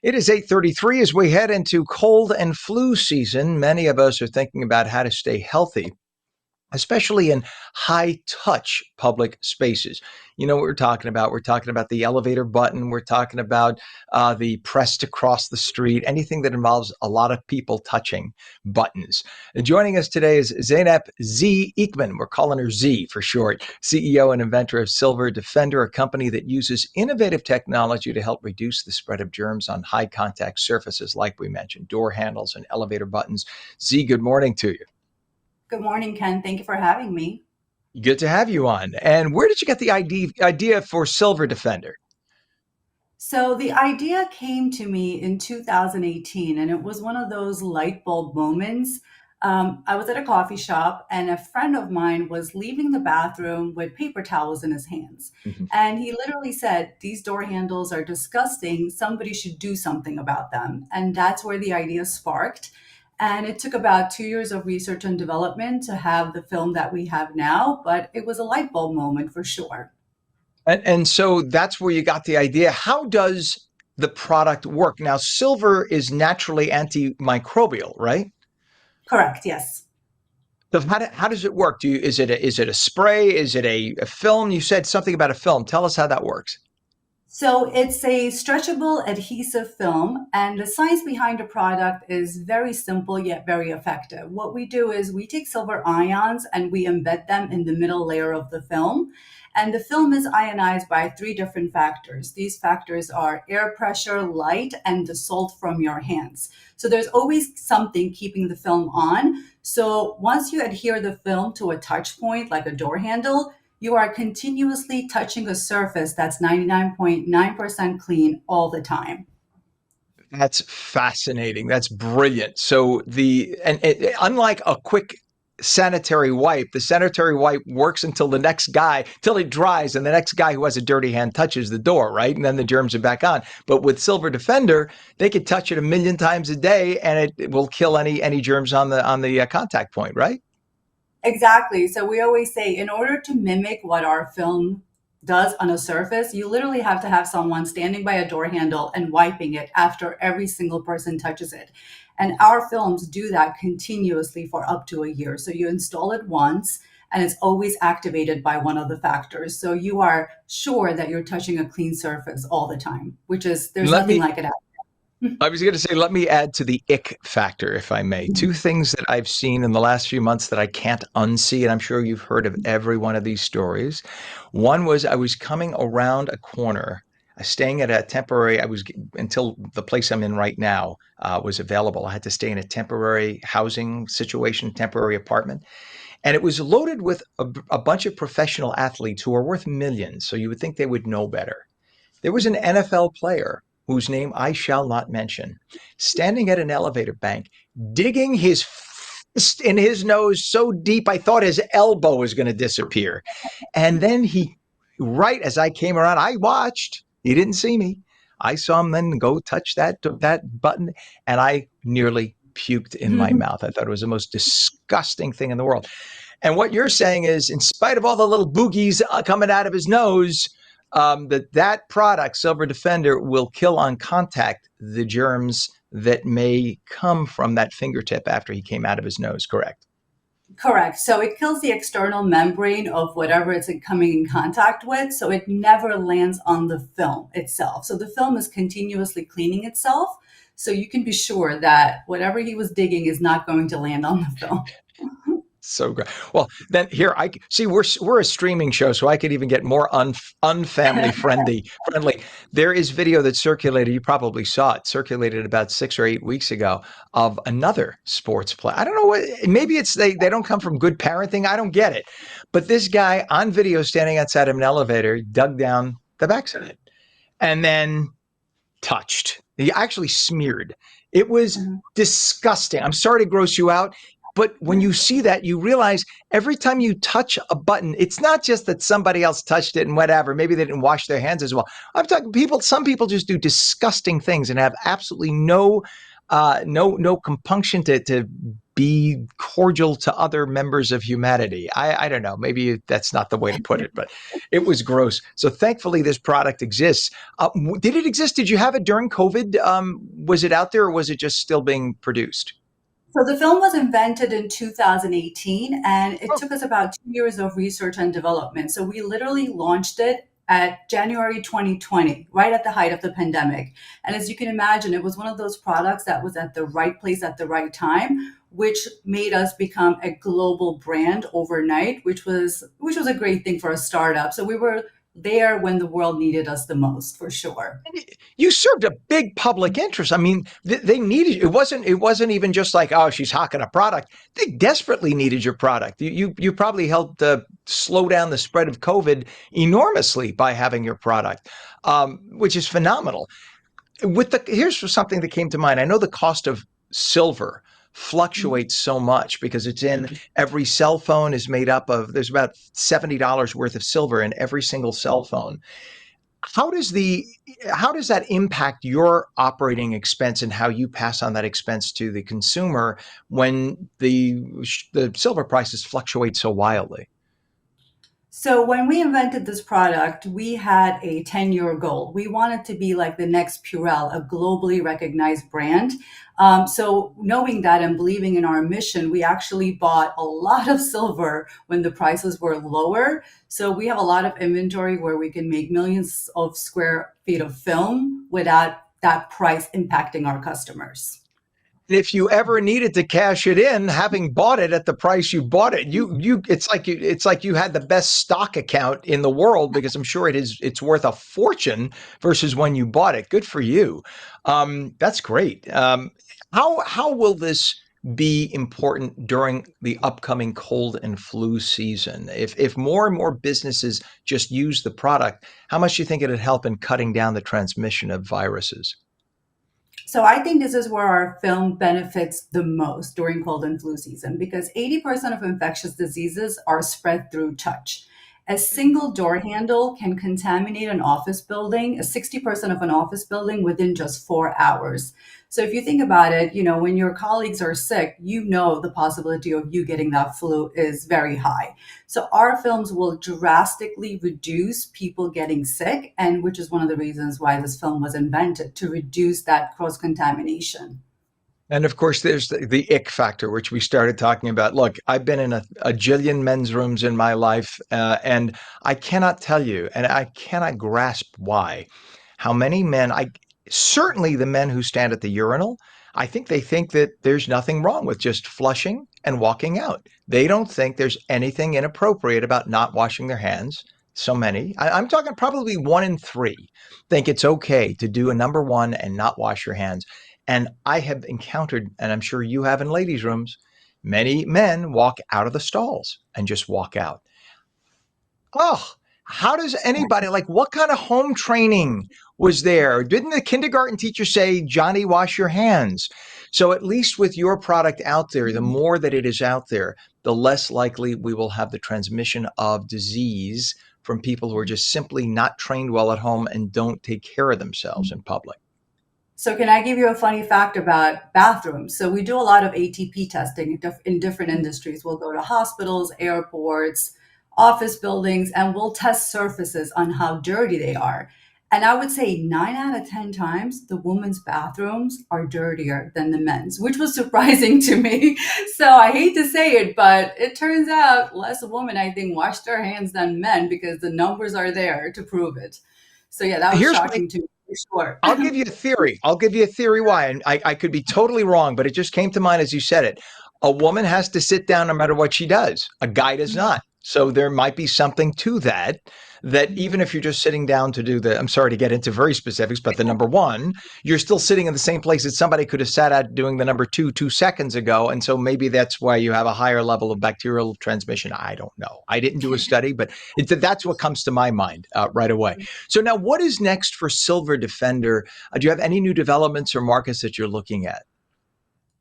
It is 8:33 as we head into cold and flu season. Many of us are thinking about how to stay healthy, especially in high touch public spaces. You know what we're talking about? We're talking about the elevator button. We're talking about the press to cross the street, anything that involves a lot of people touching buttons. And joining us today is Zeynep Z. Ekemen. We're calling her Z for short, CEO and inventor of Silver Defender, a company that uses innovative technology to help reduce the spread of germs on high contact surfaces, like we mentioned, door handles and elevator buttons. Z, good morning to you. Good morning, Ken. Thank you for having me. Good to have you on. And where did you get the idea for Silver Defender? So, the idea came to me in 2018, and it was one of those light bulb moments. I was at a coffee shop, and a friend of mine was leaving the bathroom with paper towels in his hands. Mhm. And he literally said, "These door handles are disgusting. Somebody should do something about them." And that's where the idea sparked. And it took about 2 years of research and development to have the film that we have now, but it was a light bulb moment for sure. And so that's where you got the idea. How does the product work? Now, silver is naturally antimicrobial, right? Correct, yes. So how does it work? Is it a spray? Is it a film? You said something about a film. Tell us how that works. So it's a stretchable adhesive film, and the science behind the product is very simple yet very effective. What we do is we take silver ions and we embed them in the middle layer of the film. And the film is ionized by three different factors. These factors are air pressure, light, and the salt from your hands. So there's always something keeping the film on. So once you adhere the film to a touch point, like a door handle, you are continuously touching a surface that's 99.9% clean all the time. That's fascinating. That's brilliant. So unlike a quick sanitary wipe, the sanitary wipe works until the next guy, till it dries, and the next guy who has a dirty hand touches the door, right? And then the germs are back on. But with Silver Defender, they could touch it a million times a day, and it will kill any germs on the contact point, right? Exactly. So we always say, in order to mimic what our film does on a surface, you literally have to have someone standing by a door handle and wiping it after every single person touches it. And our films do that continuously for up to a year. So you install it once and it's always activated by one of the factors. So you are sure that you're touching a clean surface all the time, which is, there's Let nothing me like it out I was going to say, let me add to the ick factor, if I may. there. Two things that I've seen in the last few months that I can't unsee, and I'm sure you've heard of every one of these stories. One was I was coming around a corner, staying at a temporary, until the place I'm in right now was available. I had to stay in a temporary housing situation, temporary apartment. And it was loaded with a bunch of professional athletes who are worth millions. So you would think they would know better. There was an NFL player whose name I shall not mention, standing at an elevator bank, digging his fist in his nose so deep I thought his elbow was going to disappear. And then right as I came around, I watched. He didn't see me. I saw him then go touch that button, and I nearly puked in my mouth. I thought it was the most disgusting thing in the world. And what you're saying is, in spite of all the little boogies coming out of his nose, that product, Silver Defender, will kill on contact the germs that may come from that fingertip after he came out of his nose, correct? Correct. So it kills the external membrane of whatever it's coming in contact with. So it never lands on the film itself. So the film is continuously cleaning itself. So you can be sure that whatever he was digging is not going to land on the film. So great. Well, then here I see we're a streaming show, so I could even get more unfamily friendly. There is video that circulated. You probably saw it. Circulated about 6 or 8 weeks ago of another sports player. I don't know what. Maybe it's they don't come from good parenting. I don't get it. But this guy on video standing outside of an elevator dug down the backside and then touched. He actually smeared. It was Mhm. disgusting. I'm sorry to gross you out. But when you see that, you realize every time you touch a button, it's not just that somebody else touched it and whatever. Maybe they didn't wash their hands as well. I'm talking people. Some people just do disgusting things and have absolutely no compunction to be cordial to other members of humanity. I don't know. Maybe that's not the way to put it, but it was gross. So thankfully, this product exists. Did it exist? Did you have it during COVID? Was it out there or was it just still being produced? So the film was invented in 2018, and it Oh, took us about 2 years of research and development. So we literally launched it at January 2020, right at the height of the pandemic. And as you can imagine, it was one of those products that was at the right place at the right time, which made us become a global brand overnight, which was a great thing for a startup. So we were there when the world needed us the most, for sure. you served a big public interest. I mean, they needed it. Wasn't even just like, oh, she's hawking a product. They desperately needed your product. You probably helped slow down the spread of COVID enormously by having your product, which is phenomenal. Here's something that came to mind. I know the cost of silver fluctuates so much because it's in every cell phone is made up of there's about $70 worth of silver in every single cell phone. How does the how does that impact your operating expense and how you pass on that expense to the consumer when the silver prices fluctuate so wildly? So when we invented this product, we had a 10-year goal. We wanted to be like the next Purell, a globally recognized brand. So knowing that and believing in our mission, we actually bought a lot of silver when the prices were lower. So we have a lot of inventory where we can make millions of square feet of film without that price impacting our customers. If you ever needed to cash it in, having bought it at the price you bought it, you it's like you had the best stock account in the world because I'm sure it's worth a fortune versus when you bought it. Good for you. That's great. How will this be important during the upcoming cold and flu season? If more and more businesses just use the product, how much do you think it'd help in cutting down the transmission of viruses? So I think this is where our film benefits the most during cold and flu season because 80% of infectious diseases are spread through touch. A single door handle can contaminate an office building, a 60% of an office building within just 4 hours. So if you think about it, when your colleagues are sick, the possibility of you getting that flu is very high. So our films will drastically reduce people getting sick, and which is one of the reasons why this film was invented to reduce that cross contamination. And of course, there's the ick factor, which we started talking about. Look, I've been in a jillion men's rooms in my life, and I cannot tell you, and I cannot grasp why, how many men, certainly the men who stand at the urinal, I think they think that there's nothing wrong with just flushing and walking out. They don't think there's anything inappropriate about not washing their hands. So many, I'm talking probably one in three, think it's okay to do a number one and not wash your hands. And I have encountered, and I'm sure you have in ladies' rooms, many men walk out of the stalls and just walk out. Oh, how does anybody, like, what kind of home training was there? Didn't the kindergarten teacher say, Johnny, wash your hands? So, at least with your product out there, the more that it is out there, the less likely we will have the transmission of disease from people who are just simply not trained well at home and don't take care of themselves in public. So, can I give you a funny fact about bathrooms? So, we do a lot of ATP testing in different industries. We'll go to hospitals, airports, office buildings, and we'll test surfaces on how dirty they are. And I would say 9 out of 10 times the women's bathrooms are dirtier than the men's, which was surprising to me. So, I hate to say it, but it turns out less women, I think, wash their hands than men because the numbers are there to prove it. So, yeah, that was Here's my shocking to me for I'll sure. give you a theory. I'll give you a theory why. And I could be totally wrong, but it just came to mind as you said it. A woman has to sit down no matter what she does. A guy does not. So there might be something to that, that even if you're just sitting down to do I'm sorry to get into very specifics, but the number one, you're still sitting in the same place that somebody could have sat at doing the number two 2 seconds ago. And so maybe that's why you have a higher level of bacterial transmission. I don't know. I didn't do a study, but that's what comes to my mind right away. So now what is next for Silver Defender? Do you have any new developments or markets that you're looking at?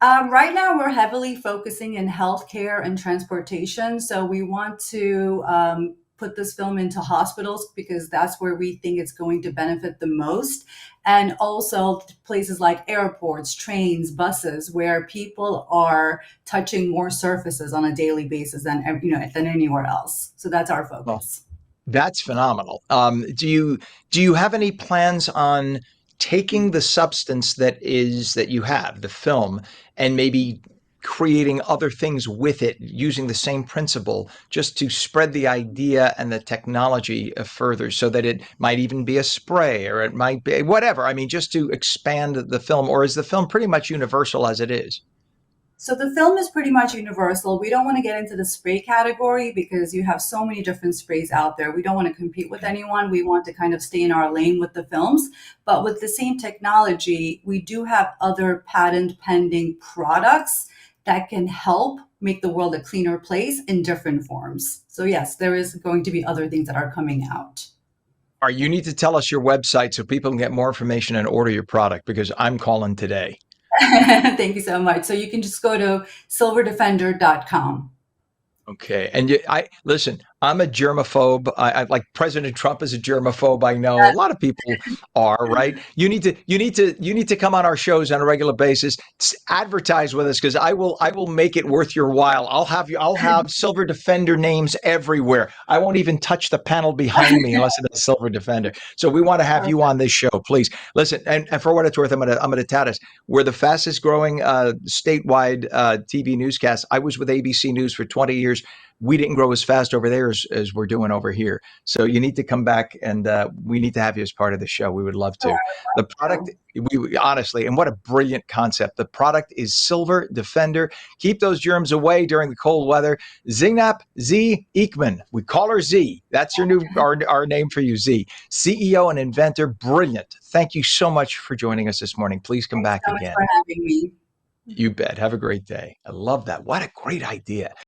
Right now, we're heavily focusing in healthcare and transportation. So we want to put this film into hospitals because that's where we think it's going to benefit the most. And also places like airports, trains, buses, where people are touching more surfaces on a daily basis than anywhere else. So that's our Well, focus. that's phenomenal. Do you have any plans on taking the substance that you have, the film, and maybe creating other things with it using the same principle just to spread the idea and the technology further so that it might even be a spray or it might be whatever. I mean, just to expand the film, or is the film pretty much universal as it is? So the film is pretty much universal. We don't want to get into the spray category because you have so many different sprays out there. We don't want to compete with Okay. anyone. We want to kind of stay in our lane with the films. But with the same technology, we do have other patent pending products that can help make the world a cleaner place in different forms. So yes, there is going to be other things that are coming out. Or you need to tell us your website so people can get more information and order your product because I'm calling today. Thank you so much. So you can just go to silverdefender.com. Okay. And I listen, I'm a germaphobe. I like President Trump is a germaphobe. I know a lot of people are, right? You need to come on our shows on a regular basis, advertise with us because I will make it worth your while. I'll have Silver Defender names everywhere. I won't even touch the panel behind me unless it has Silver Defender. So we want to have you on this show, please. Listen, and for what it's worth, I'm gonna tout us. We're the fastest growing statewide TV newscast. I was with ABC News for 20 years. We didn't grow as fast over there as we're doing over here. So you need to come back, and we need to have you as part of the show. We would love to. The product, we honestly, and what a brilliant concept. The product is Silver Defender. Keep those germs away during the cold weather. Zeynep Z Ekemen. We call her Z. That's our name for you, Z. CEO and inventor. Brilliant. Thank you so much for joining us this morning. Please come Thanks back so much again. for having me. You bet. Have a great day. I love that. What a great idea.